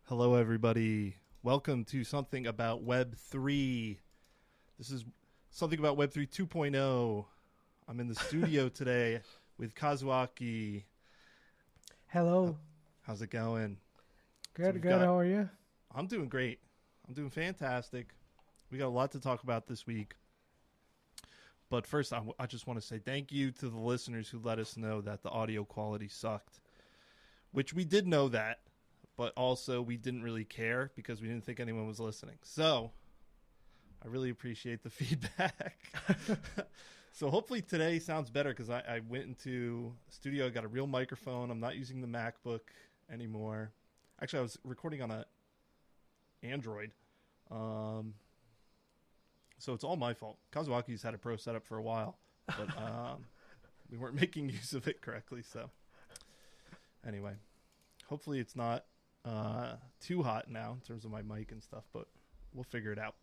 Hello, everybody. Welcome to Something About Web3. This is Something About Web3 2.0. I'm in the studio today with Kazuaki. Hello. How's it going? Good. How are you? I'm doing great. I'm doing fantastic. We got a lot to talk about this week. But first, I just want to say thank you to the listeners who let us know that the audio quality sucked, which we did know that. But also, we didn't really care because we didn't think anyone was listening. So, I really appreciate the feedback. So, hopefully today sounds better because I went into a studio. I got a real microphone. I'm not using the MacBook anymore. Actually, I was recording on a Android. So, it's all my fault. Kazuaki's had a pro setup for a while. But we weren't making use of it correctly. So, anyway, hopefully it's not too hot now in terms of my mic and stuff, but we'll figure it out.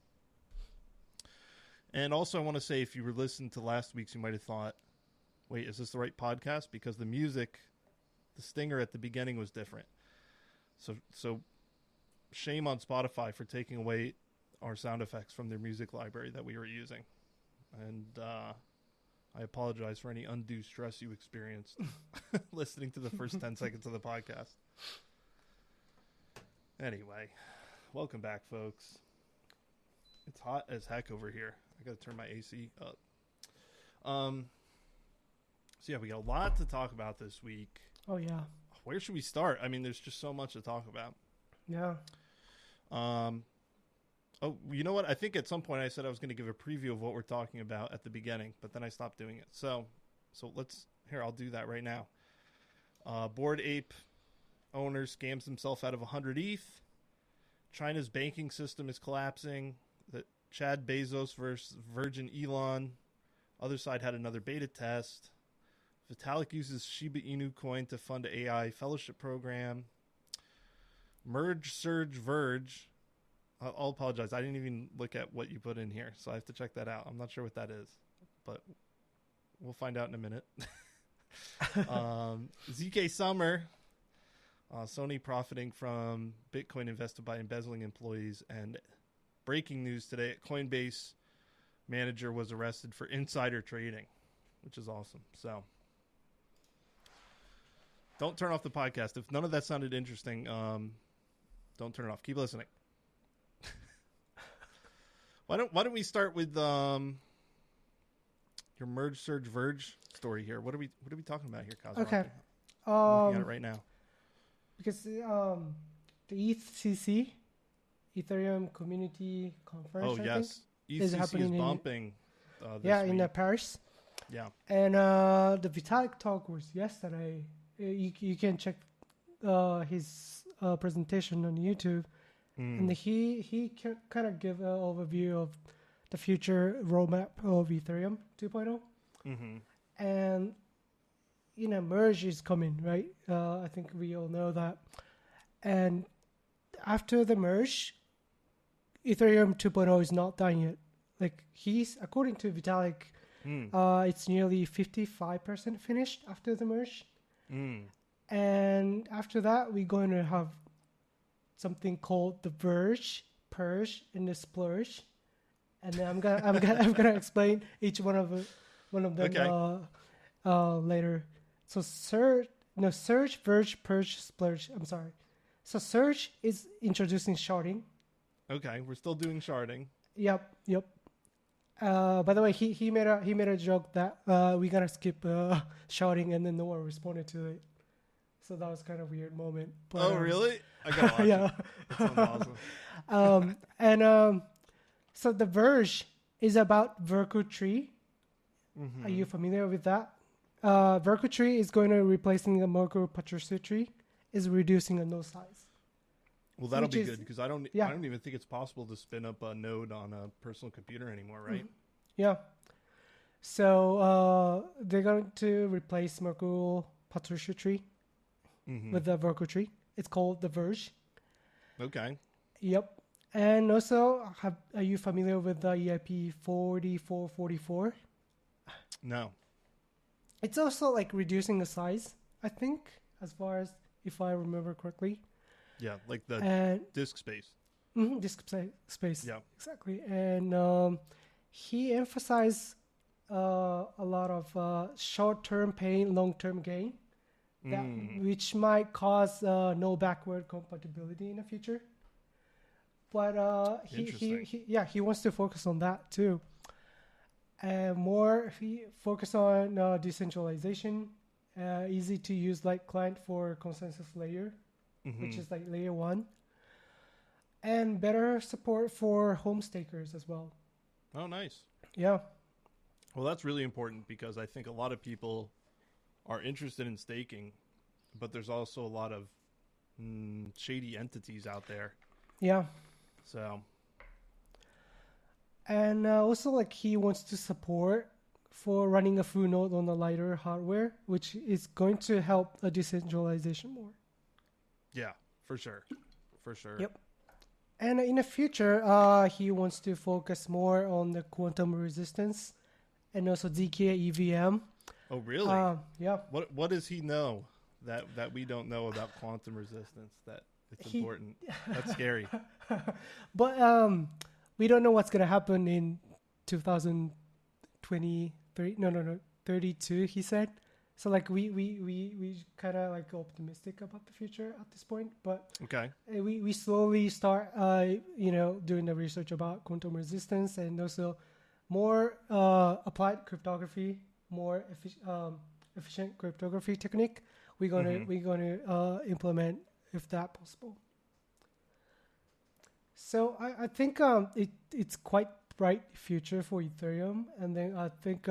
And also I want to say, if you were listening to last week's, you might have thought, wait, is this the right podcast? Because the music, the stinger at the beginning was different. So shame on Spotify for taking away our sound effects from their music library that we were using. And I apologize for any undue stress you experienced listening to the first 10 seconds of the podcast. Anyway, welcome back, folks. It's hot as heck over here. I gotta turn my AC up. So yeah, we got a lot to talk about this week. Oh yeah. Where should we start? I mean, there's just so much to talk about. Yeah. Oh, you know what? I think at some point I said I was going to give a preview of what we're talking about at the beginning, but then I stopped doing it. So I'll do that right now. Bored Ape owner scams himself out of 100 ETH. China's banking system is collapsing. The Chad Bezos versus Virgin Elon. Other side had another beta test. Vitalik uses Shiba Inu coin to fund AI fellowship program. Merge Surge Verge. I'll apologize. I didn't even look at what you put in here, so I have to check that out. I'm not sure what that is, but we'll find out in a minute. ZK Summer. Sony profiting from Bitcoin invested by embezzling employees. And breaking news today, Coinbase manager was arrested for insider trading, which is awesome. So don't turn off the podcast. If none of that sounded interesting, don't turn it off. Keep listening. Why don't we start with your Merge Surge Verge story here? What are we talking about here, Kazuaki? Okay. I'm looking at it right now. Because the ETHCC, Ethereum Community Conference, Oh, yes. ETHCC is happening bumping this week. in Paris. Yeah. And the Vitalik talk was yesterday. You can check his presentation on YouTube. And he kind of give an overview of the future roadmap of Ethereum 2.0. Mm-hmm. And merge is coming, right? I think we all know that. And after the merge, Ethereum 2.0 is not done yet. Like according to Vitalik, it's nearly 55% finished after the merge. And after that, we're going to have something called the Verge, Purge, and the Splurge. And then I'm gonna explain each one of them later. So Surge, Verge, Purge, Splurge. I'm sorry. So Surge is introducing sharding. Okay, we're still doing sharding. Yep. By the way, he made a joke that we're gonna skip sharding, and then no one responded to it. So that was kind of a weird moment. But, really? I gotta watch yeah. it. That sounds awesome. So the Verge is about Verku tree. Mm-hmm. Are you familiar with that? Verku tree is going to replacing the Merkle Patricia tree, is reducing the node size. Well, that'll be good because I don't Yeah. even think it's possible to spin up a node on a personal computer anymore, right? Yeah. So they're going to replace Merkle Patricia tree with the Verku tree. It's called the Verge. Okay. Yep. And also, are you familiar with the EIP 4444? No. It's also like reducing the size, I think, as far as if I remember correctly. Yeah, like the And disk space. space. Yeah. Exactly. And he emphasized a lot of short-term pain, long-term gain, that which might cause no backward compatibility in the future. But Interesting. he wants to focus on that too. And more, he focus on decentralization, easy to use like client for consensus layer, which is like layer 1, and better support for home stakers as well. Oh, nice. Yeah. Well, that's really important because I think a lot of people are interested in staking, but there's also a lot of shady entities out there. Yeah. So. And also, like, he wants to support for running a full node on a lighter hardware, which is going to help the decentralization more. Yeah, for sure. For sure. Yep. And in the future, he wants to focus more on the quantum resistance and also ZK EVM. Oh, really? Yeah. What does he know that we don't know about quantum resistance? That it's important. That's scary. But we don't know what's gonna happen in 2023. No, 32. He said. So like we kind of like optimistic about the future at this point, but Okay. We slowly start doing the research about quantum resistance and also more applied cryptography, more efficient cryptography technique. We're gonna implement if that possible. So I think it's quite bright future for Ethereum, and then I think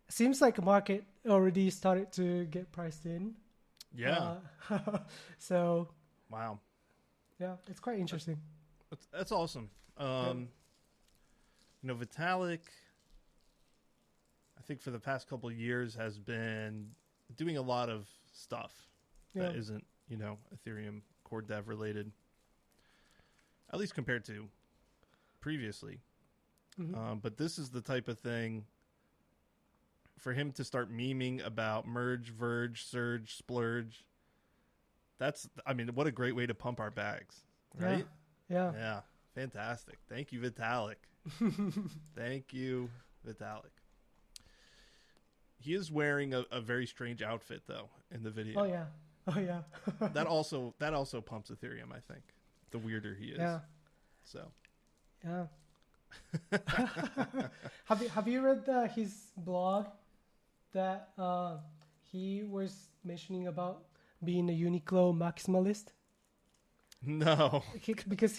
seems like the market already started to get priced in. Yeah. So. Wow. Yeah, it's quite interesting. That's awesome. Vitalik, I think for the past couple of years has been doing a lot of stuff that isn't, Ethereum core dev related, at least compared to previously. But this is the type of thing for him to start memeing about merge, verge, surge, splurge. What a great way to pump our bags, right? Yeah. Yeah. Fantastic. Thank you, Vitalik. Thank you, Vitalik. He is wearing a very strange outfit, though, in the video. Oh, yeah. that also pumps Ethereum, I think. The weirder he is. Yeah. So. Yeah. Have you read his blog that he was mentioning about being a Uniqlo maximalist? No. Because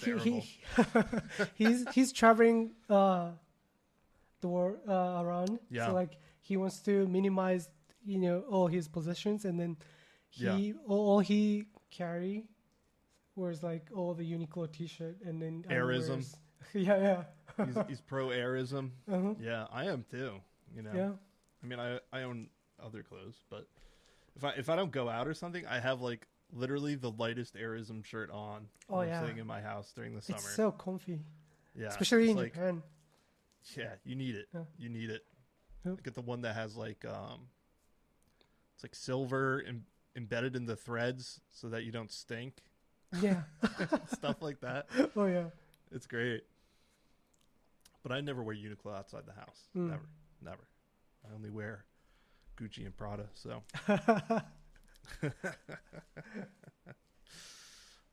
he's traveling the world around. Yeah. So like he wants to minimize all his possessions, and then all he carry was like all the Uniqlo t-shirt, and then Airism. Yeah. He's pro airism. Uh-huh. Yeah, I am too. Yeah. I mean, I own other clothes, but if I don't go out or something, I have like literally the lightest airism shirt on. I'm sitting in my house during the summer. It's so comfy. Yeah, especially in Japan. Yeah, you need it. Yeah. You need it. Yep. Get the one that has like it's like silver embedded in the threads so that you don't stink. Yeah. Stuff like that. Oh yeah. It's great. But I never wear Uniqlo outside the house. Never. I only wear Gucci and Prada, so.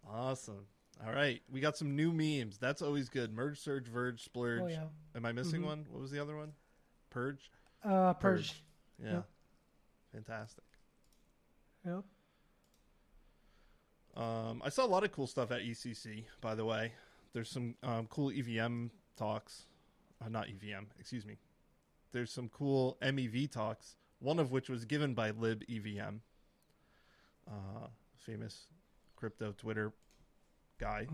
Awesome. All right. We got some new memes. That's always good. Merge, surge, verge, splurge. Oh, yeah. Am I missing one? What was the other one? Purge? Purge. Yeah. Yep. Fantastic. Yep. I saw a lot of cool stuff at ECC, by the way. There's some cool EVM talks. Not EVM, excuse me. There's some cool MEV talks, one of which was given by LibEVM, famous crypto Twitter guy.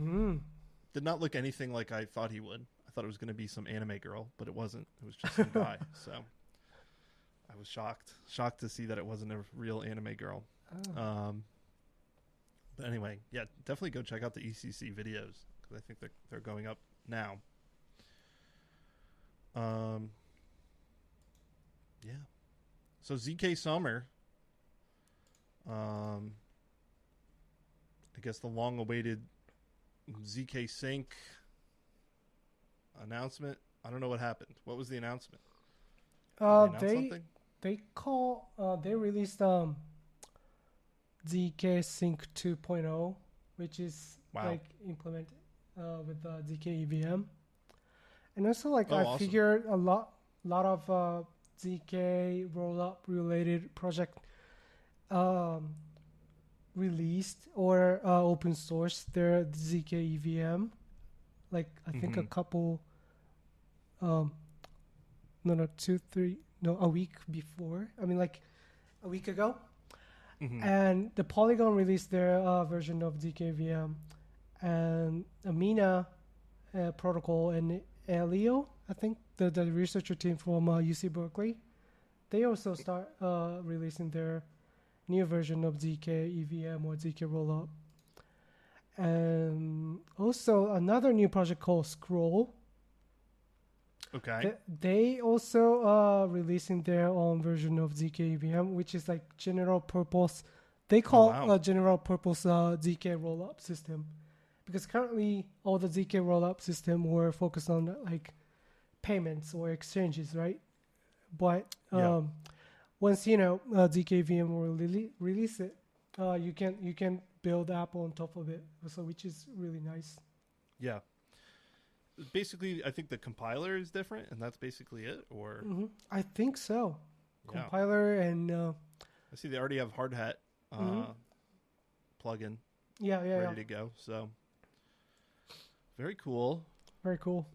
Did not look anything like I thought he would. I thought it was going to be some anime girl, but it wasn't. It was just some guy. So I was shocked to see that it wasn't a real anime girl. But anyway, yeah, definitely go check out the ECC videos because I think they're going up now. Yeah. So ZK Summer. guess the long-awaited ZK Sync announcement. I don't know what happened. What was the announcement? Did they announce something? They released ZK Sync 2.0, which is like implemented with ZK EVM, and also like awesome. figured a lot of ZK rollup related project released or open source their ZK EVM. Like I think a couple, a week before. I mean, like a week ago. And the Polygon released their version of ZK VM, and Amina protocol and Elio, I think the researcher team from UC Berkeley, they also start releasing their new version of ZK EVM or ZK Rollup. And also another new project called Scroll. Okay. They also releasing their own version of ZK EVM, which is like general purpose. They call a general purpose ZK rollup system, because currently all the ZK rollup system were focused on like payments or exchanges, right? But once ZK EVM will release it, you can build app on top of it, so which is really nice. Yeah. Basically, I think the compiler is different, and that's basically it, or? I think so. Yeah. Compiler and... I see they already have Hard Hat plugin ready to go, so very cool. Very cool.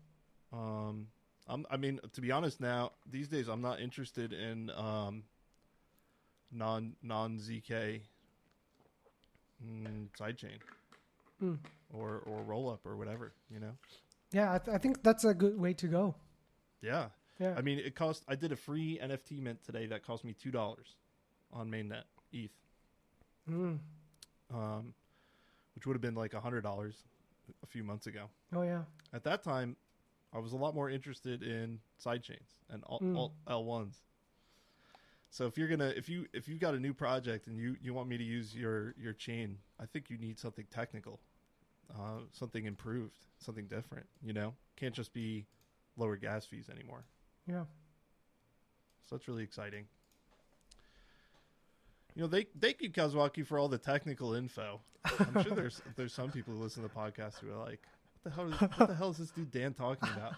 I mean, to be honest now, these days I'm not interested in non-ZK sidechain or rollup or whatever, Yeah, I think that's a good way to go. Yeah. Yeah. I mean, I did a free NFT mint today that cost me $2 on mainnet ETH. Which would have been like $100 a few months ago. Oh yeah. At that time, I was a lot more interested in sidechains and alt L1s. So if you've got a new project and you want me to use your chain, I think you need something technical. Something improved, something different, Can't just be lower gas fees anymore. Yeah. So that's really exciting. Thank you, Kazuaki, for all the technical info. I'm sure there's some people who listen to the podcast who are like, what the hell is this dude Dan talking about?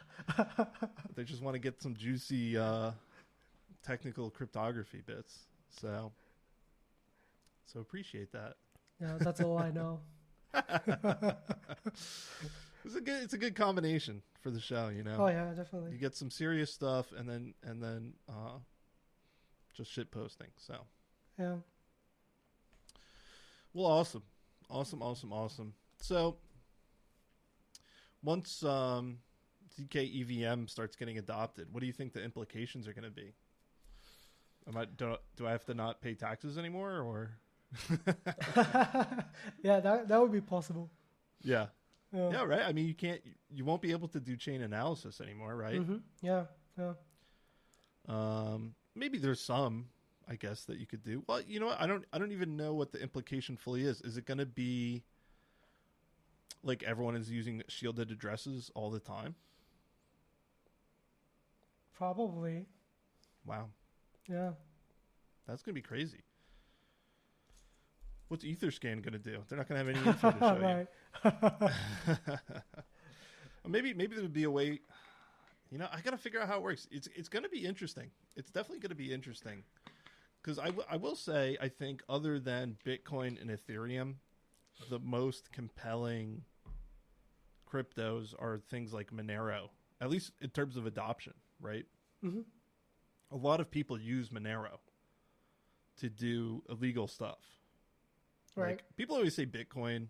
They just want to get some juicy technical cryptography bits. So appreciate that. Yeah, that's all I know. It's a good combination for the show, Oh yeah, definitely. You get some serious stuff and then just shit posting. So yeah. Well, awesome. So once ZK EVM starts getting adopted, what do you think the implications are going to be? Do I have to not pay taxes anymore, or? Yeah, that would be possible. Yeah, right. I mean, you won't be able to do chain analysis anymore, right? Yeah. Maybe there's some, I guess, that you could do. Well, you know what? I don't even know what the implication fully is. Is it going to be like everyone is using shielded addresses all the time? Probably. Wow. Yeah. That's going to be crazy. What's Etherscan going to do? They're not going to have any info to show you. Maybe there would be a way. I got to figure out how it works. It's going to be interesting. It's definitely going to be interesting. Because I will say, I think other than Bitcoin and Ethereum, the most compelling cryptos are things like Monero, at least in terms of adoption, right? A lot of people use Monero to do illegal stuff. Right. Like, people always say Bitcoin.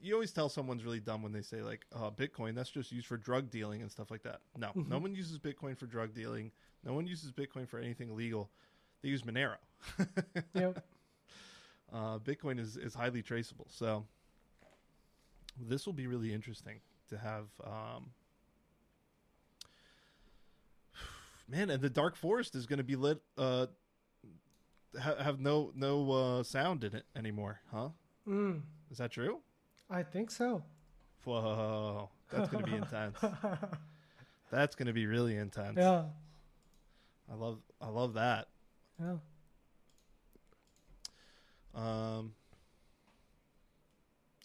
You always tell someone's really dumb when they say like, Bitcoin, that's just used for drug dealing and stuff like that. No, no one uses Bitcoin for drug dealing. No one uses Bitcoin for anything illegal. They use Monero. Yep. Bitcoin is highly traceable. So this will be really interesting to have. Man, and the Dark Forest is going to be lit. Have no sound in it anymore, huh? Is that true? I think so. Whoa, that's going to be intense. That's going to be really intense. Yeah. I love that. Yeah.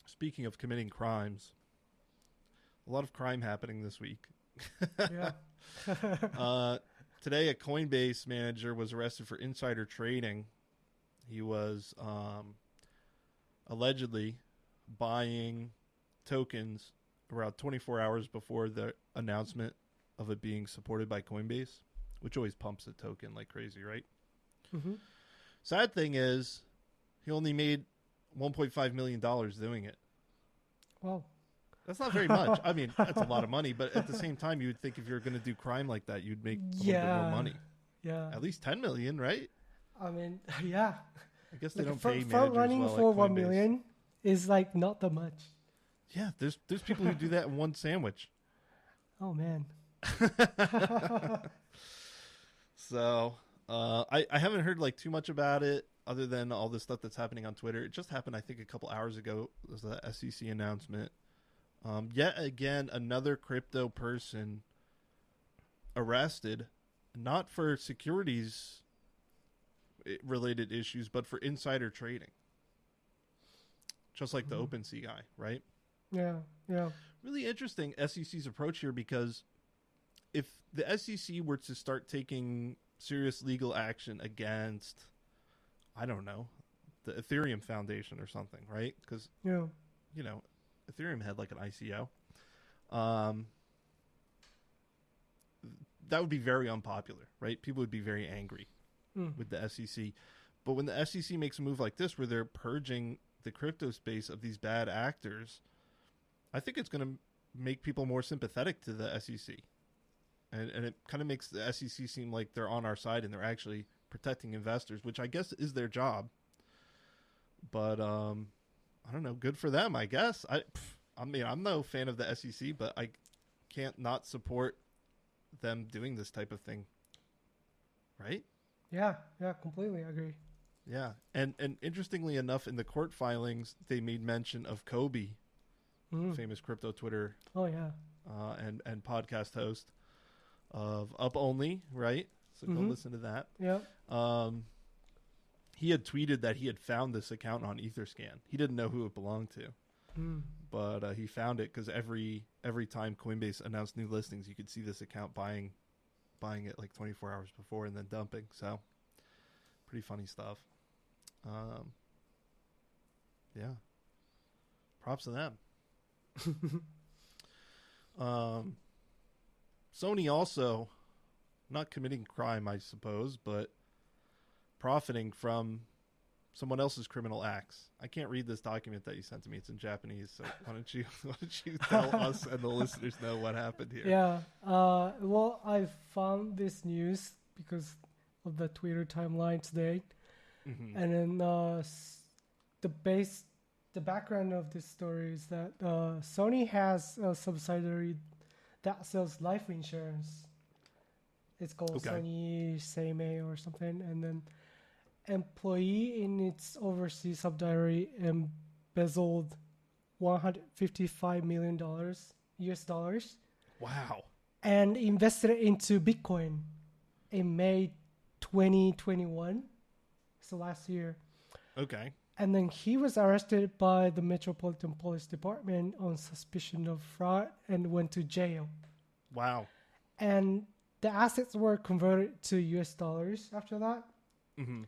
Speaking of committing crimes, a lot of crime happening this week. Yeah. Today, a Coinbase manager was arrested for insider trading. He was allegedly buying tokens around 24 hours before the announcement of it being supported by Coinbase, which always pumps a token like crazy, right? Mm-hmm. Sad thing is, he only made $1.5 million doing it. Wow. That's not very much. I mean, that's a lot of money, but at the same time, you would think if you're going to do crime like that, you'd make a little bit more money. Yeah. At least 10 million, right? I mean, yeah. I guess they don't Front pay managers running well for at 1 Coinbase. million is like not that much. Yeah, there's people who do that in one sandwich. Oh man. So I haven't heard like too much about it other than all this stuff that's happening on Twitter. It just happened, I think, a couple hours ago. It was the SEC announcement. Yet again, another crypto person arrested, not for securities related issues, but for insider trading. Just like the OpenSea guy, right? Yeah. Yeah. Really interesting SEC's approach here, because if the SEC were to start taking serious legal action against, I don't know, the Ethereum Foundation or something, right? Because, Yeah. you know, Ethereum had like an ICO. That would be very unpopular, right? People would be very angry with the SEC. But when the SEC makes a move like this, where they're purging the crypto space of these bad actors, I think it's going to make people more sympathetic to the SEC. And it kind of makes the SEC seem like they're on our side and they're actually protecting investors, which I guess is their job. But I don't know. Good for them, I guess. I mean, I'm no fan of the SEC, but I can't not support them doing this type of thing. Right? Yeah. Yeah. Completely agree. Yeah. And interestingly enough, in the court filings, they made mention of Kobe, famous crypto Twitter Oh yeah. and podcast host of Up Only, right? So go listen to that. Yeah. He had tweeted that he had found this account on Etherscan. He didn't know who it belonged to, but he found it because every time Coinbase announced new listings, you could see this account buying it like 24 hours before and then dumping. So pretty funny stuff. Yeah, props to them. Sony also not committing crime, I suppose, but profiting from someone else's criminal acts. I can't read this document that you sent to me. It's in Japanese. So why don't you tell us and the listeners know what happened here? Yeah. Well, I found this news because of the Twitter timeline today. And then the background of this story is that Sony has a subsidiary that sells life insurance. It's called Sony Seimei or something. And then employee in its overseas subsidiary embezzled $155 million US dollars. Wow. And invested it into Bitcoin in May 2021. So last year. Okay. And then he was arrested by the Metropolitan Police Department on suspicion of fraud and went to jail. Wow. And the assets were converted to US dollars after that. And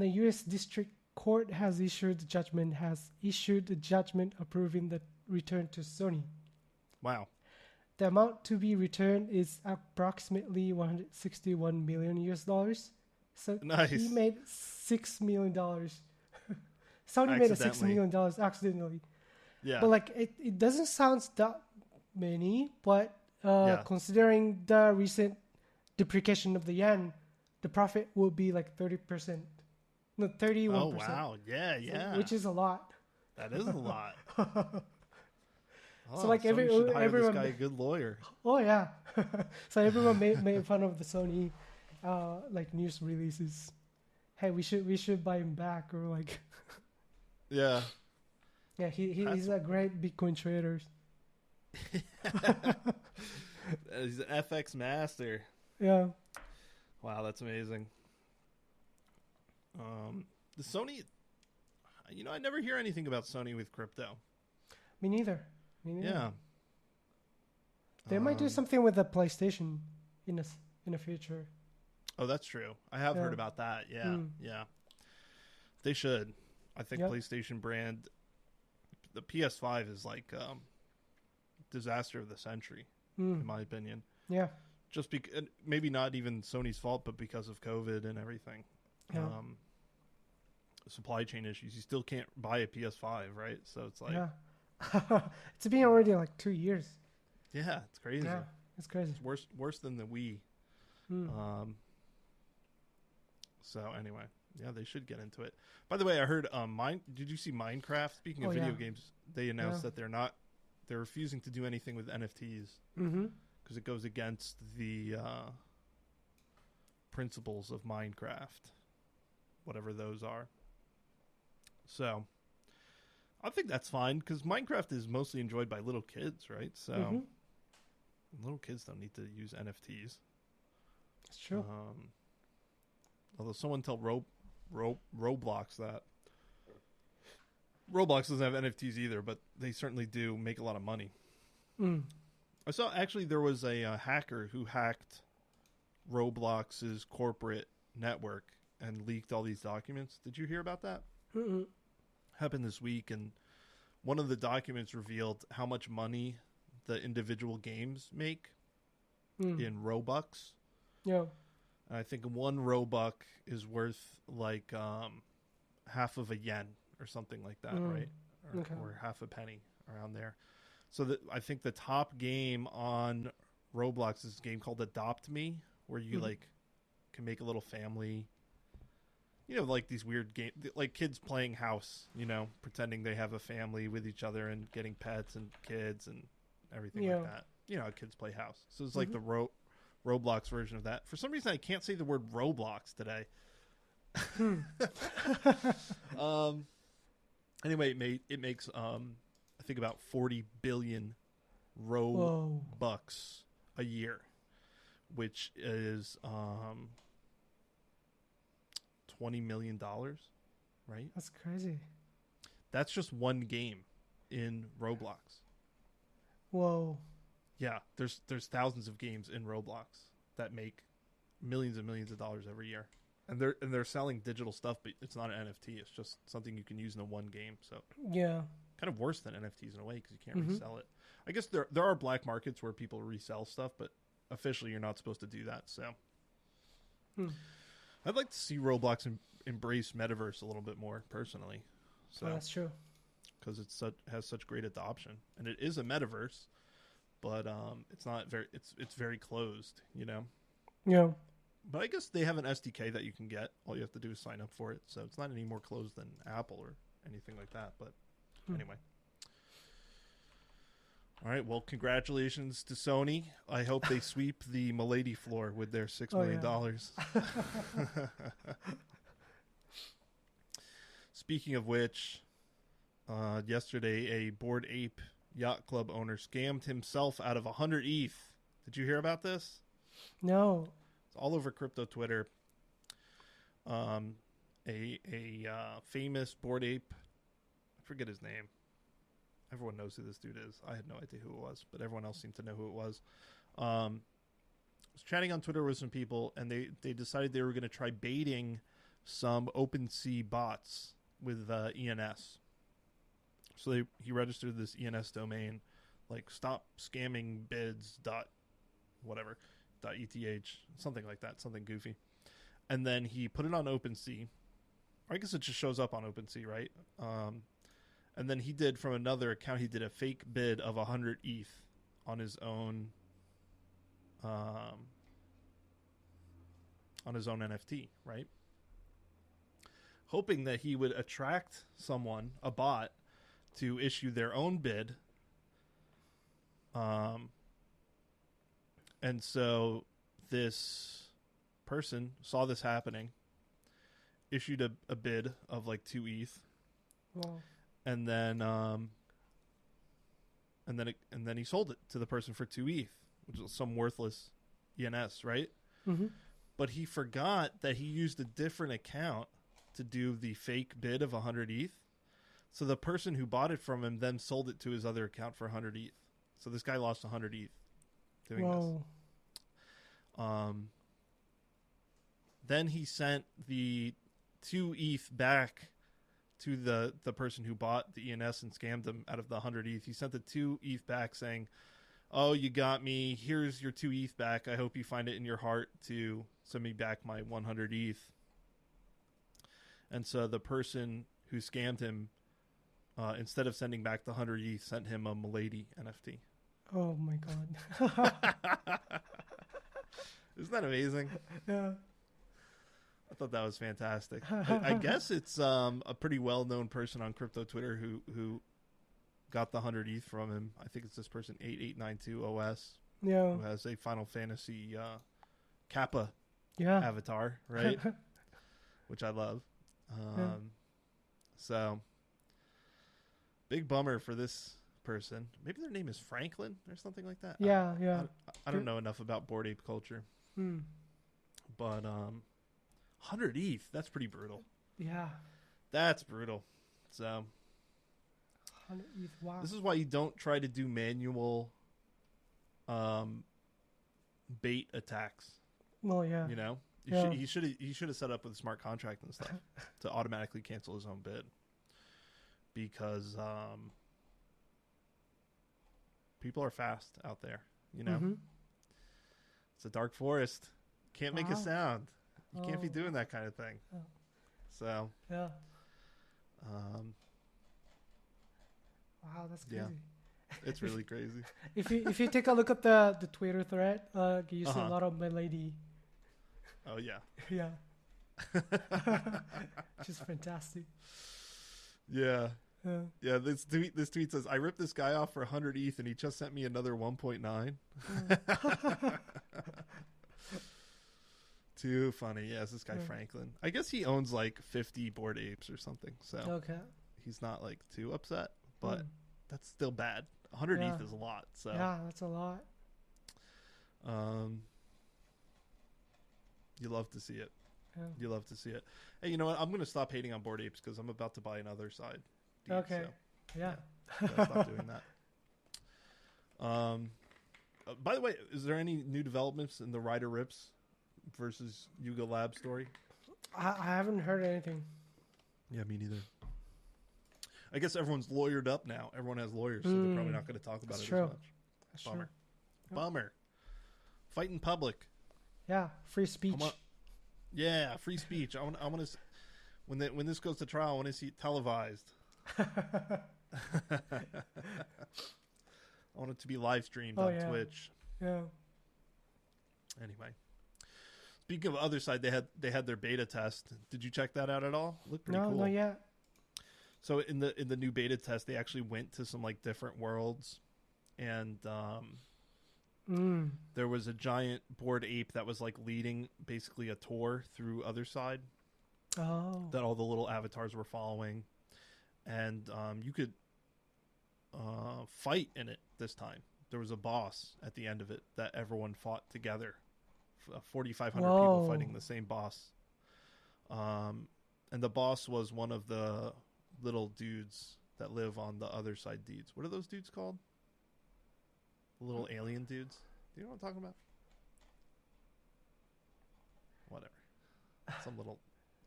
the US District Court has issued a judgment approving the return to Sony. Wow. The amount to be returned is approximately 161 million US dollars. So nice. He made $6 million. Sony made $6 million accidentally. Yeah. But like it doesn't sound that many, but considering the recent depreciation of the yen, the profit will be like 30%. No, 31%. Oh wow. Yeah, yeah. So, which is a lot. That is a lot. So like everyone everyone, this guy a good lawyer. Oh yeah. So everyone made fun of the Sony like news releases. Hey, we should buy him back, or like Yeah. Yeah, he's a great Bitcoin trader. He's an FX master. Yeah. Wow, that's amazing. The Sony, I never hear anything about Sony with crypto. Me neither. Yeah. They might do something with the PlayStation in the future. Oh, that's true. I have heard about that. Yeah, yeah. They should. I think PlayStation brand, the PS5 is like disaster of the century, in my opinion. Yeah. Just maybe not even Sony's fault, but because of COVID and everything. Yeah. Supply chain issues. You still can't buy a PS5, right? So it's like... Yeah. It's been already like 2 years. Yeah, it's crazy. Yeah, it's crazy. It's worse than the Wii. So anyway, yeah, they should get into it. By the way, I heard did you see Minecraft? Speaking of video games, they announced that they're refusing to do anything with NFTs because it goes against the principles of Minecraft, whatever those are. So I think that's fine because Minecraft is mostly enjoyed by little kids, right? So little kids don't need to use NFTs. That's true. Although someone tell Roblox that. Roblox doesn't have NFTs either, but they certainly do make a lot of money. I saw actually there was a hacker who hacked Roblox's corporate network and leaked all these documents. Did you hear about that? Happened this week, and one of the documents revealed how much money the individual games make in Robux. Yeah. And I think 1 Robux is worth like half of a yen or something like that, right? Or half a penny around there. So I think the top game on Roblox is a game called Adopt Me, where you like can make a little family. Like these weird games, like kids playing house, pretending they have a family with each other and getting pets and kids and everything like that. How kids play house. So it's like the Roblox version of that. For some reason, I can't say the word Roblox today. Anyway, it makes I think about 40 billion Robux a year, which is $20 million, right? That's crazy. That's just one game in Roblox. Whoa. Yeah, there's thousands of games in Roblox that make millions and millions of dollars every year. And they're selling digital stuff, but it's not an NFT. It's just something you can use in a one game. So yeah, kind of worse than NFTs in a way because you can't resell it. I guess there are black markets where people resell stuff, but officially you're not supposed to do that. So I'd like to see Roblox embrace metaverse a little bit more personally. So that's true because has such great adoption, and it is a metaverse, but it's not very it's very closed, Yeah. But I guess they have an SDK that you can get. All you have to do is sign up for it. So it's not any more closed than Apple or anything like that. But anyway. All right. Well, congratulations to Sony. I hope they sweep the Milady floor with their $6 million. Speaking of which, yesterday a Bored Ape Yacht Club owner scammed himself out of 100 ETH. Did you hear about this? No. All over crypto Twitter. A famous Bored Ape, I forget his name. Everyone knows who this dude is. I had no idea who it was, but everyone else seemed to know who it was. Was chatting on Twitter with some people, and they decided they were going to try baiting some OpenSea bots with ENS. So he registered this ENS domain, like stop scamming bids dot whatever. .eth, something like that, something goofy. And then he put it on OpenSea. I guess it just shows up on OpenSea, right? And then he did, from another account, he did a fake bid of 100 ETH on his own NFT, right? Hoping that he would attract someone, a bot, to issue their own bid. And so this person saw this happening, issued a bid of like 2 ETH, wow. and then he sold it to the person for 2 ETH, which was some worthless ENS, right? Mm-hmm. But he forgot that he used a different account to do the fake bid of 100 ETH. So the person who bought it from him then sold it to his other account for 100 ETH. So this guy lost 100 ETH doing Whoa. this. Then he sent the 2 ETH back to the person who bought the ENS and scammed him out of the 100 ETH. He sent the 2 ETH back saying, "Oh, you got me. Here's your 2 ETH back. I hope you find it in your heart to send me back my 100 ETH." And so the person who scammed him, instead of sending back the 100 ETH, sent him a Milady NFT. Oh my god. Isn't that amazing? Yeah. I thought that was fantastic. I guess it's a pretty well-known person on crypto Twitter who got the 100 ETH from him. I think it's this person, 8892OS, Yeah. who has a Final Fantasy Kappa Yeah. avatar, right? Which I love. So, big bummer for this person. Maybe their name is Franklin or something like that. Yeah. Yeah. I don't know enough about Bored Ape culture. But 100 ETH, that's pretty brutal. Yeah. That's brutal. So 100 ETH. Wow. this is why you don't try to do manual bait attacks. Well, yeah. You know, he should have set up with a smart contract and stuff to automatically cancel his own bid, because people are fast out there. You know, Mm-hmm. it's a dark forest. Can't make a Wow. sound. You can't be Oh. doing that kind of thing. Oh. So, Yeah. Wow, that's crazy. Yeah. It's really crazy. If you take a look at the Twitter thread, you see a Uh-huh. lot of Milady. Oh yeah. Yeah. Which is fantastic. Yeah. Yeah. Yeah, this tweet says, "I ripped this guy off for 100 ETH and he just sent me another 1.9. Too funny. Yeah, it's this guy Yeah. Franklin. I guess he owns like 50 Bored Apes or something. So Okay. he's not like too upset, but Mm. that's still bad. 100 Yeah. ETH is a lot. So Yeah, that's a lot. you love to see it. Yeah. You love to see it. Hey, you know what? I'm going to stop hating on Bored Apes because I'm about to buy another side. Deed, Okay. So. Yeah. Gotta stop doing that. By the way, is there any new developments in the Ryder Rips versus Yuga Lab story? I haven't heard anything. Yeah, me neither. I guess everyone's lawyered up now. Everyone has lawyers, so they're probably not going to talk about That's it true. as much. That's Bummer. true. Yep. Bummer. Fight in public. Yeah. Free speech. Yeah, free speech. I want to. When this goes to trial, I want to see it televised. I want it to be live streamed on Twitch. Yeah. Anyway, speaking of other side, they had their beta test. Did you check that out at all? Looked pretty cool. No, yet. So in the new beta test, they actually went to some like different worlds, and there was a giant Bored Ape that was like leading basically a tour through other side. Oh. That all the little avatars were following, and you could fight in it this time. There was a boss at the end of it that everyone fought together. 4,500 people fighting the same boss. And the boss was one of the little dudes that live on the other side deeds. What are those dudes called? The little alien dudes. Do you know what I'm talking about? Whatever. Some little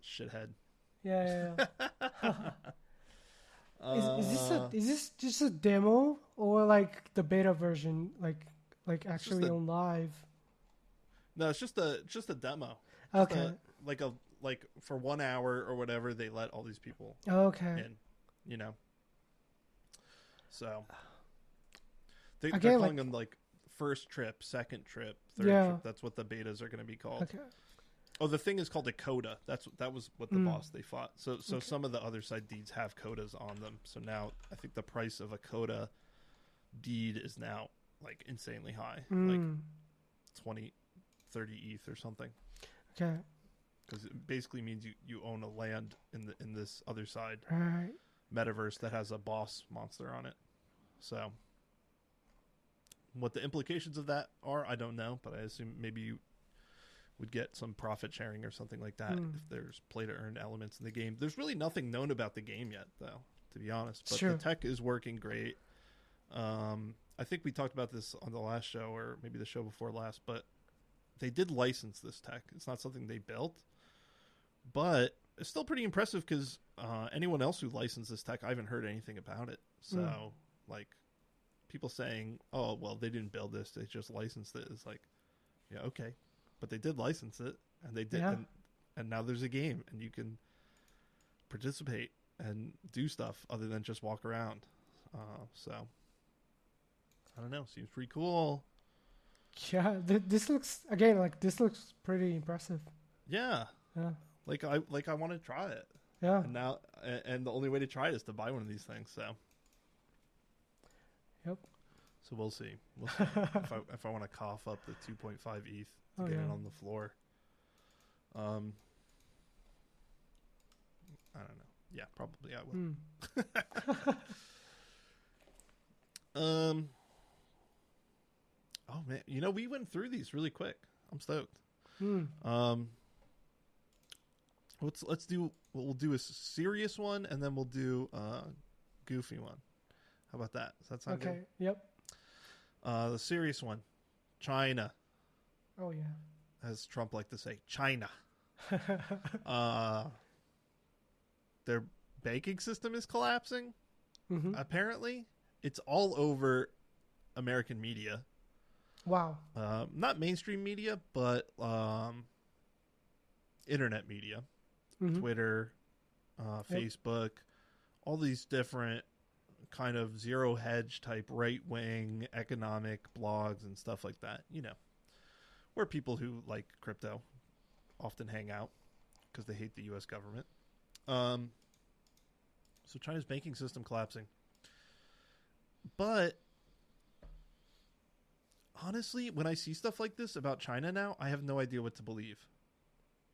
shithead. Yeah. Is this just a demo or like the beta version, like actually on live? No, it's just a demo. Okay. Like for 1 hour or whatever, they let all these people Okay. in, you know. So they're Again, calling them like first trip, second trip, third Yeah. trip. That's what the betas are going to be called. Okay. Oh, the thing is called a coda. That was what the boss they fought. So some of the other side deeds have codas on them. So now I think the price of a coda deed is now like insanely high, like 20, 30 ETH or something. Okay. Because it basically means you own a land in this other side All right. metaverse that has a boss monster on it. So what the implications of that are, I don't know, but I assume maybe you would get some profit sharing or something like that if there's play to earn elements in the game. There's really nothing known about the game yet, though, to be honest. But the tech is working great. I think we talked about this on the last show or maybe the show before last, but they did license this tech. It's not something they built, but it's still pretty impressive because anyone else who licensed this tech, I haven't heard anything about it. So, like, people saying, oh, well, they didn't build this, they just licensed it. It's like, yeah, okay. But they did license it, and they did, and now there's a game, and you can participate and do stuff other than just walk around. So, I don't know. Seems pretty cool. Yeah, this looks pretty impressive. Yeah. Like I want to try it. Yeah. And now, and the only way to try it is to buy one of these things. So. Yep. So we'll see. If I want to cough up the 2.5 ETH to get it on the floor. I don't know. Yeah, probably I will. Oh man, we went through these really quick. I'm stoked. We'll do a serious one and then we'll do a goofy one. How about that? Does that sound good? Okay. Yep. The serious one, China. Oh yeah. As Trump liked to say, China. Their banking system is collapsing. Apparently, it's all over American media. Wow. Not mainstream media, but internet media, Twitter, Facebook, all these different kind of zero hedge type right wing economic blogs and stuff like that. Where people who like crypto often hang out because they hate the U.S. government. So China's banking system collapsing. But honestly, when I see stuff like this about China now, I have no idea what to believe.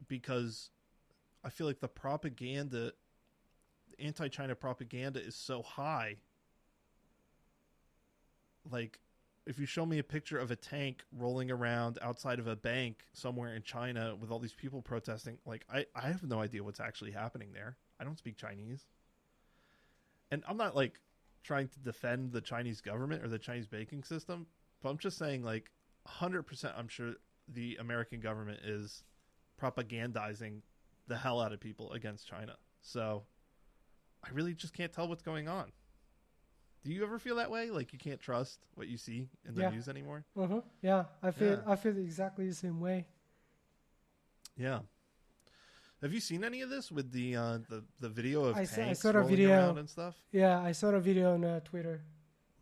Because I feel like the propaganda, the anti-China propaganda is so high. Like, if you show me a picture of a tank rolling around outside of a bank somewhere in China with all these people protesting, like, I have no idea what's actually happening there. I don't speak Chinese. And I'm not, like, trying to defend the Chinese government or the Chinese banking system, but I'm just saying, like, 100% I'm sure the American government is propagandizing the hell out of people against China. So I really just can't tell what's going on. Do you ever feel that way? Like you can't trust what you see in the news anymore? Yeah, I feel exactly the same way. Yeah. Have you seen any of this with the video of tanks I saw rolling around and stuff? Yeah, I saw a video on Twitter.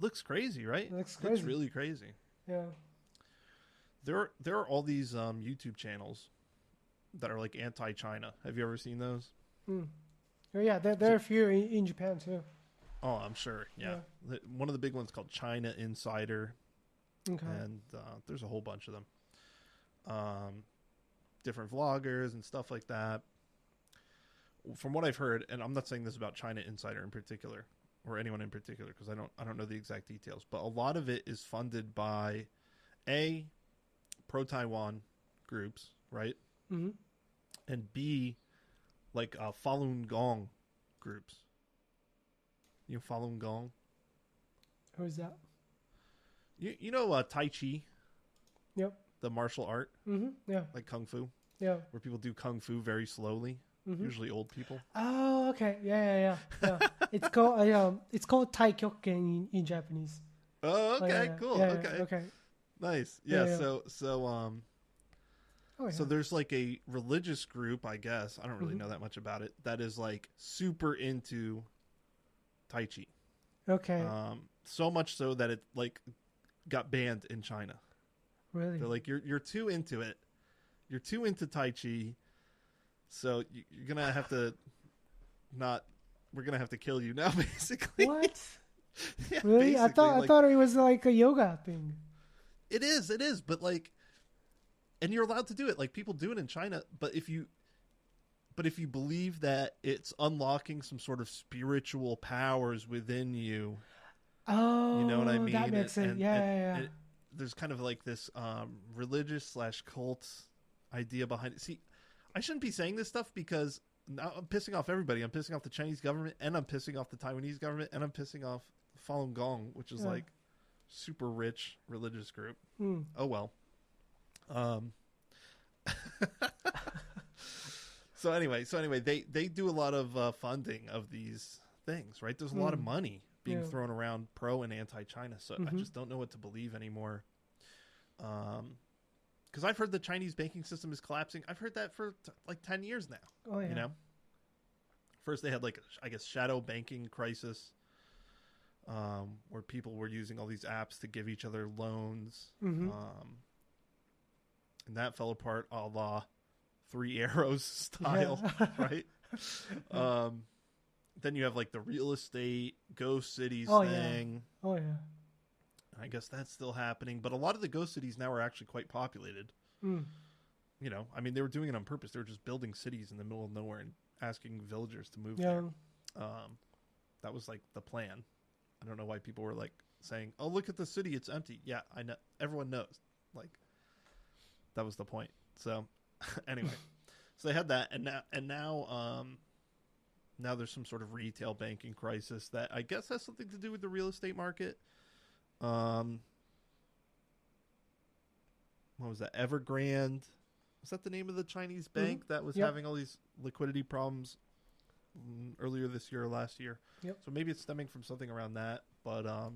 Looks crazy, right? Looks crazy. Looks really crazy. Yeah. There are all these YouTube channels that are like anti-China. Have you ever seen those? Oh, yeah, there are a few in Japan too. Oh, I'm sure. Yeah. One of the big ones called China Insider. Okay. And there's a whole bunch of them. Different vloggers and stuff like that. From what I've heard, and I'm not saying this about China Insider in particular or anyone in particular because I don't know the exact details, but a lot of it is funded by pro-Taiwan groups, right? And B, like Falun Gong groups. You know Falun Gong? Who is that? You know Tai Chi? Yep. The martial art? Yeah. Like Kung Fu? Yeah. Where people do Kung Fu very slowly. Usually old people. Oh, okay. Yeah. It's called Taikyoken in Japanese. Oh, okay. Cool. Yeah, okay. Nice. Yeah. So Oh, So there's like a religious group, I guess. I don't really know that much about it. That is like super into Tai Chi. Okay. So much so that it like got banned in China. Really? They're like, you're too into it. You're too into Tai Chi. So you're gonna have to we're gonna have to kill you now, basically. What? Yeah, really? I thought it was like a yoga thing. It is, but like, and you're allowed to do it. Like people do it in China, but But if you believe that it's unlocking some sort of spiritual powers within you, Oh, you know what I mean? that makes sense. Yeah. And there's kind of like this religious / cult idea behind it. See, I shouldn't be saying this stuff because now I'm pissing off everybody. I'm pissing off the Chinese government, and I'm pissing off the Taiwanese government, and I'm pissing off Falun Gong, which is like super rich religious group. Oh well. So anyway, they do a lot of funding of these things, right? There's a lot of money being thrown around pro and anti-China, so I just don't know what to believe anymore. Because I've heard the Chinese banking system is collapsing. I've heard that for like 10 years now. Oh yeah. You know, first they had like I guess shadow banking crisis, where people were using all these apps to give each other loans, and that fell apart a la Three Arrows style, right? Then you have like the real estate ghost cities thing. Oh yeah. I guess that's still happening, but a lot of the ghost cities now are actually quite populated. You know, I mean, they were doing it on purpose. They were just building cities in the middle of nowhere and asking villagers to move there. That was like the plan. I don't know why people were like saying, "Oh, look at the city; it's empty." Yeah, I know. Everyone knows. Like, that was the point. So, anyway, so they had that, and now there's some sort of retail banking crisis that I guess has something to do with the real estate market. What was that? Evergrande. Was that the name of the Chinese bank that was having all these liquidity problems earlier this year or last year? Yep. So maybe it's stemming from something around that. But I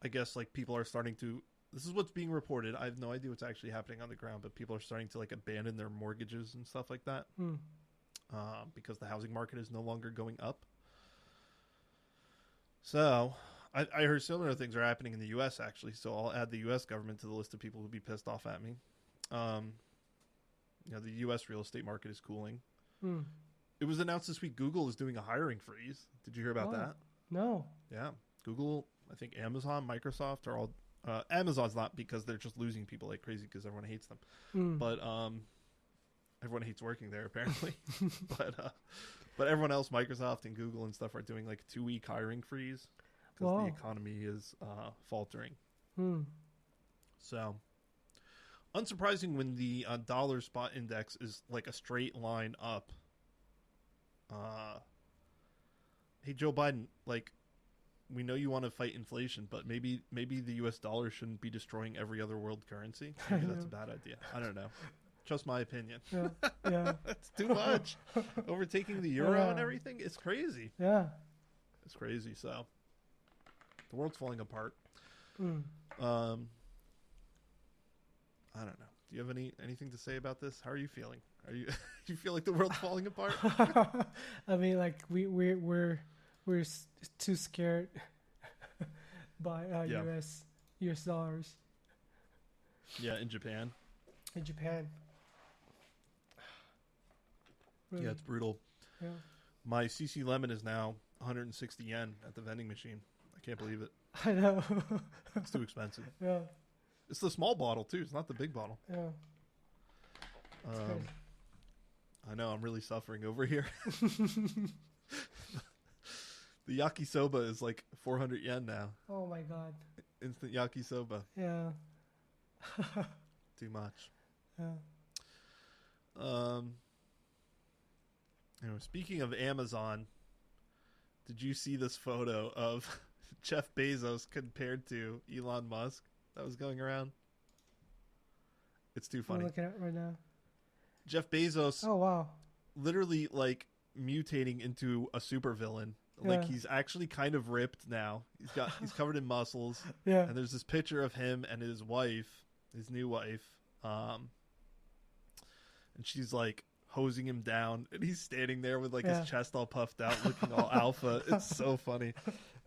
guess like people are starting to. This is what's being reported. I have no idea what's actually happening on the ground, but people are starting to like abandon their mortgages and stuff like that because the housing market is no longer going up. So I heard similar things are happening in the U.S. actually. So I'll add the U.S. government to the list of people who'd be pissed off at me. You know, the U.S. real estate market is cooling. It was announced this week Google is doing a hiring freeze. Did you hear about that? No. Yeah. Google, I think Amazon, Microsoft are all... Amazon's not because they're just losing people like crazy because everyone hates them. But everyone hates working there apparently. But everyone else, Microsoft and Google and stuff, are doing like a 2-week hiring freeze because the economy is faltering. So... unsurprising when the dollar spot index is like a straight line up. Hey, Joe Biden, like, we know you want to fight inflation, but maybe the U.S. dollar shouldn't be destroying every other world currency. Maybe that's a bad idea. I don't know. Just my opinion. Yeah. It's too much. Overtaking the euro and everything. It's crazy. Yeah. It's crazy. So the world's falling apart. I don't know. Do you have anything to say about this? How are you feeling? Do you feel like the world's falling apart? I mean, like we're too scared by US dollars. Yeah, in Japan. In Japan. Really? Yeah, it's brutal. Yeah. My CC lemon is now 160 yen at the vending machine. I can't believe it. I know. It's too expensive. Yeah. It's the small bottle too. It's not the big bottle. Yeah. I know. I'm really suffering over here. The yakisoba is like 400 yen now. Oh my god. Instant yakisoba. Yeah. Too much. Yeah. Anyway, speaking of Amazon, did you see this photo of Jeff Bezos compared to Elon Musk that was going around? It's too funny. I'm looking at it right now. Jeff Bezos. Oh wow. Literally like mutating into a supervillain. Like he's actually kind of ripped now. He's covered in muscles. Yeah. And there's this picture of him and his wife, his new wife. And she's like hosing him down, and he's standing there with like his chest all puffed out, looking all alpha. It's so funny.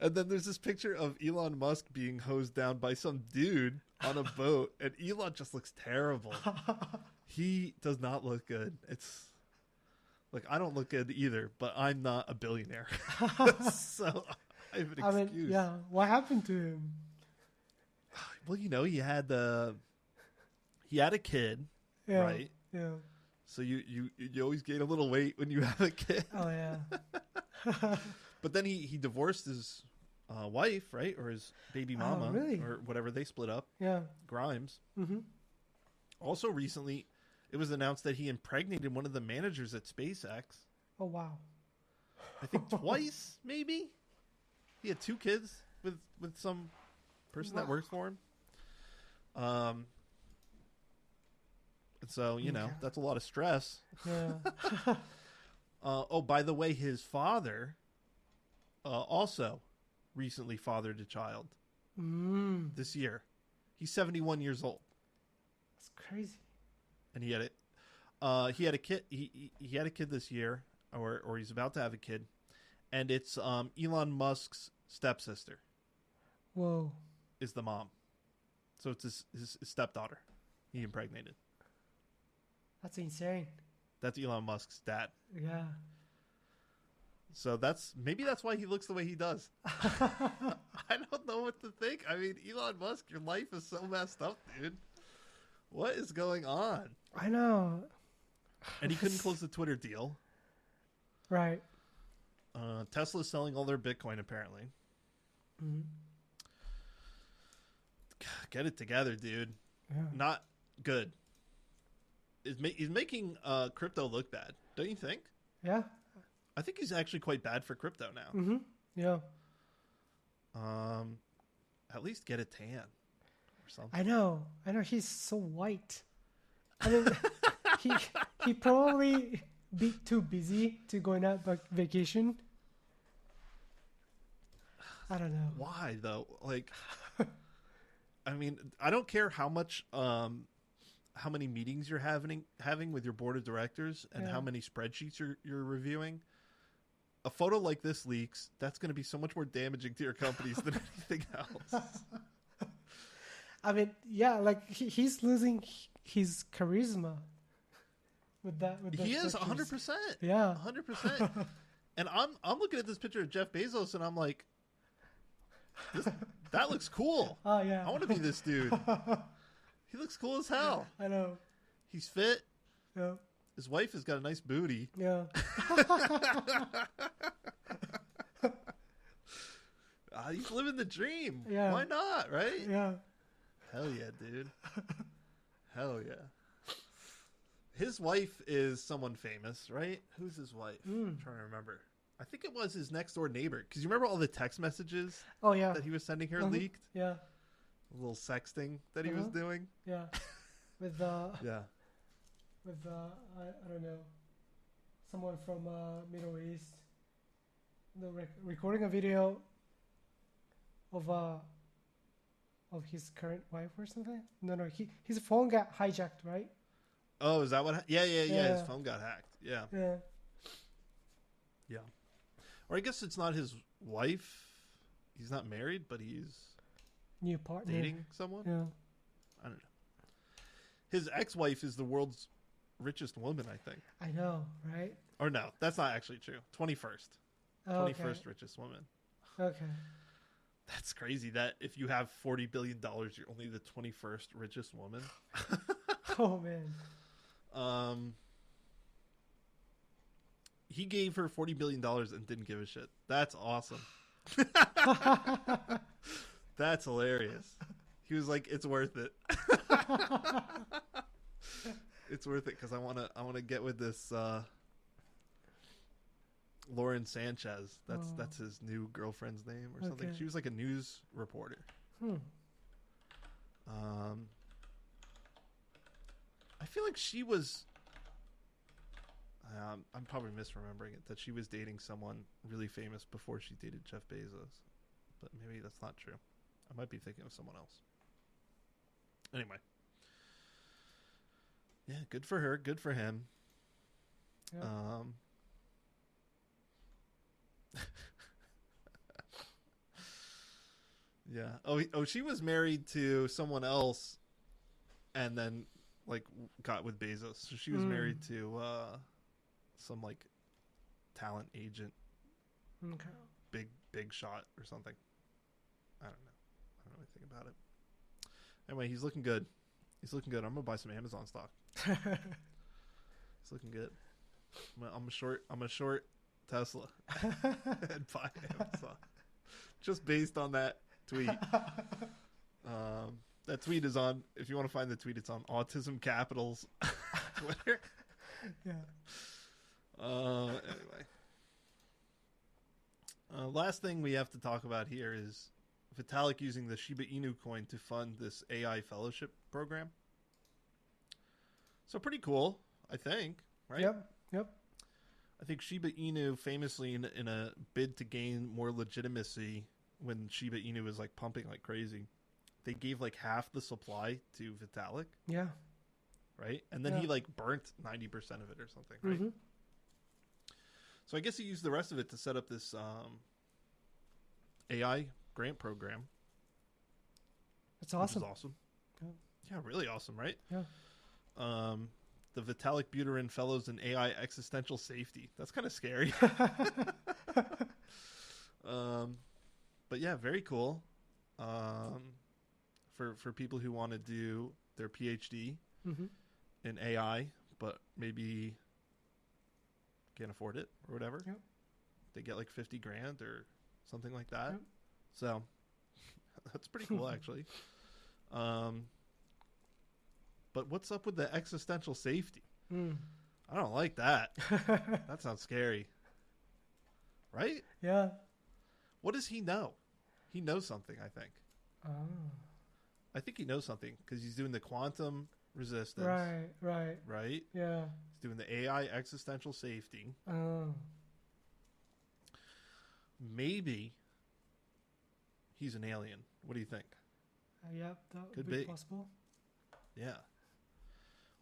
And then there's this picture of Elon Musk being hosed down by some dude on a boat, and Elon just looks terrible. He does not look good. It's like, I don't look good either, but I'm not a billionaire. So I have an excuse. Yeah. What happened to him? Well, you know, he had a kid, right? Yeah. So you always gain a little weight when you have a kid. Oh yeah. But then he divorced his wife, right? Or his baby mama. Oh, really? Or whatever, they split up. Yeah. Grimes. Mm-hmm. Also recently, it was announced that he impregnated one of the managers at SpaceX. Oh wow. I think twice, maybe? He had 2 kids with some person that works for him. And so, that's a lot of stress. Yeah. Oh, by the way, his father also recently fathered a child this year. He's 71 years old. That's crazy. And he had a kid. He had a kid this year, or he's about to have a kid, and it's Elon Musk's stepsister. Whoa. Is the mom, so it's his stepdaughter. He impregnated. That's insane. That's Elon Musk's dad. Yeah. So maybe that's why he looks the way he does. I don't know what to think. I mean, Elon Musk, your life is so messed up, dude. What is going on? I know. And he couldn't close the Twitter deal. Right. Tesla's selling all their Bitcoin, apparently. Mm-hmm. Get it together, dude. Yeah. Not good. He's making crypto look bad, don't you think? Yeah. I think he's actually quite bad for crypto now. Mm-hmm. Yeah. At least get a tan or something. I know. He's so white. I mean, he probably be too busy to go on that vacation. I don't know. Why though? Like, I mean, I don't care how much, how many meetings you're having with your board of directors and how many spreadsheets you're reviewing. A photo like this leaks, that's going to be so much more damaging to your companies than anything else. I mean, yeah, like he's losing his charisma with that. He is pictures. 100%. Yeah, 100%. And I'm looking at this picture of Jeff Bezos, and I'm like, that looks cool. Oh yeah, I want to be this dude. He looks cool as hell. I know. He's fit. Yeah. His wife has got a nice booty. Yeah. He's living the dream. Yeah. Why not, right? Yeah. Hell yeah, dude. Hell yeah. His wife is someone famous, right? Who's his wife? I'm trying to remember. I think it was his next door neighbor. Because you remember all the text messages Oh yeah. that he was sending her leaked? Yeah. A little sexting that he was doing? Yeah. With Yeah. with I don't know, someone from Middle East, recording a video of his current wife or something. No, his phone got hijacked, right? Oh, is that what? Yeah. His Yeah. phone got hacked. Yeah. Yeah. Yeah. Or I guess it's not his wife. He's not married, but he's New partner. dating someone. Yeah. I don't know. His ex-wife is the world's richest woman, I think. I know, right? Or no, that's not actually true. 21st. Oh, 21st richest woman. Okay. That's crazy that if you have $40 billion, you're only the 21st richest woman. Oh man. He gave her $40 billion and didn't give a shit. That's awesome. That's hilarious. He was like, it's worth it. It's worth it because I want to get with this Lauren Sanchez. That's his new girlfriend's name or something. Okay. She was like a news reporter. I feel like she was I'm probably misremembering it, that she was dating someone really famous before she dated Jeff Bezos. But maybe that's not true. I might be thinking of someone else. Anyway. Yeah, good for her. Good for him. Yeah. Yeah. Oh, she was married to someone else and then like got with Bezos. So she was married to some like talent agent. Okay. Big shot or something. I don't know anything about it. Anyway, he's looking good. I'm gonna buy some Amazon stock. It's looking good. I'm a short Tesla and buy Amazon. Just based on that tweet. That tweet is on, if you want to find the tweet, it's on Autism Capital's Twitter. Yeah. Anyway. Last thing we have to talk about here is Vitalik using the Shiba Inu coin to fund this AI fellowship program. So pretty cool, I think, right? Yep. I think Shiba Inu famously in a bid to gain more legitimacy when Shiba Inu was like pumping like crazy, they gave like half the supply to Vitalik. Yeah. Right? And then he like burnt 90% of it or something, right? Mm-hmm. So I guess he used the rest of it to set up this AI grant program. That's awesome. Which is awesome. Yeah. Yeah, really awesome, right? Yeah. The Vitalik Buterin Fellows in AI Existential Safety. That's kind of scary. But yeah, very cool. For people who want to do their PhD in AI, but maybe can't afford it or whatever. Yep. They get like $50,000 or something like that. Yep. So that's pretty cool, actually. But what's up with the existential safety? I don't like that. That sounds scary. Right? Yeah. What does he know? He knows something, I think. Oh. I think he knows something because he's doing the quantum resistance. Right. Right? Yeah. He's doing the AI existential safety. Oh. Maybe he's an alien. What do you think? Yep, that Could would be be. possible. Yeah.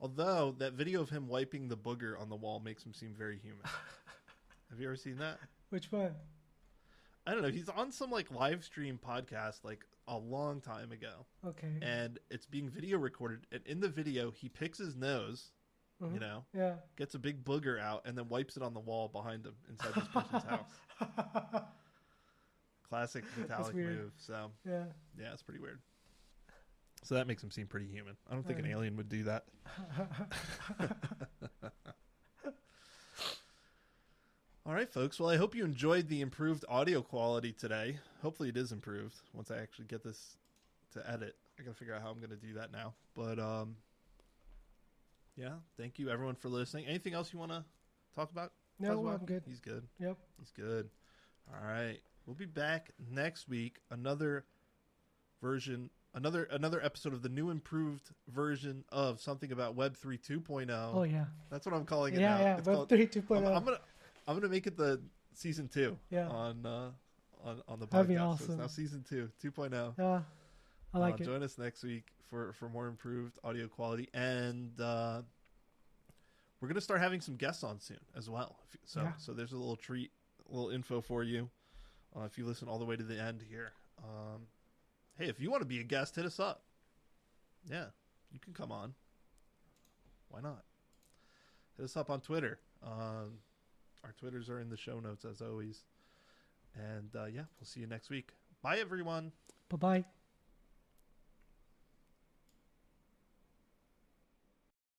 Although that video of him wiping the booger on the wall makes him seem very human. Have you ever seen that? Which one? I don't know. He's on some like live stream podcast like a long time ago. Okay. And it's being video recorded. And in the video, he picks his nose, you know, Yeah. gets a big booger out, and then wipes it on the wall behind him inside this person's house. Classic Vitalik move. So, yeah, it's pretty weird. So that makes him seem pretty human. I don't think an alien would do that. All right, folks. Well, I hope you enjoyed the improved audio quality today. Hopefully it is improved once I actually get this to edit. I got to figure out how I'm going to do that now. But, yeah, thank you, everyone, for listening. Anything else you want to talk about? No, I'm good. He's good. Yep. He's good. All right. We'll be back next week. Another version, another episode of the new improved version of Something About Web3 2.0. Oh, yeah. That's what I'm calling it now. Yeah, It's Web3 2.0. I'm gonna make it the season 2 on the podcast. That'd be So awesome. it's now season 2, 2.0. Yeah, I like it. Join us next week for more improved audio quality, and we're gonna start having some guests on soon as well. So there's a little treat, a little info for you if you listen all the way to the end here. Hey, if you want to be a guest, hit us up. Yeah, you can come on. Why not? Hit us up on Twitter. Our Twitters are in the show notes as always. And we'll see you next week. Bye, everyone. Bye-bye.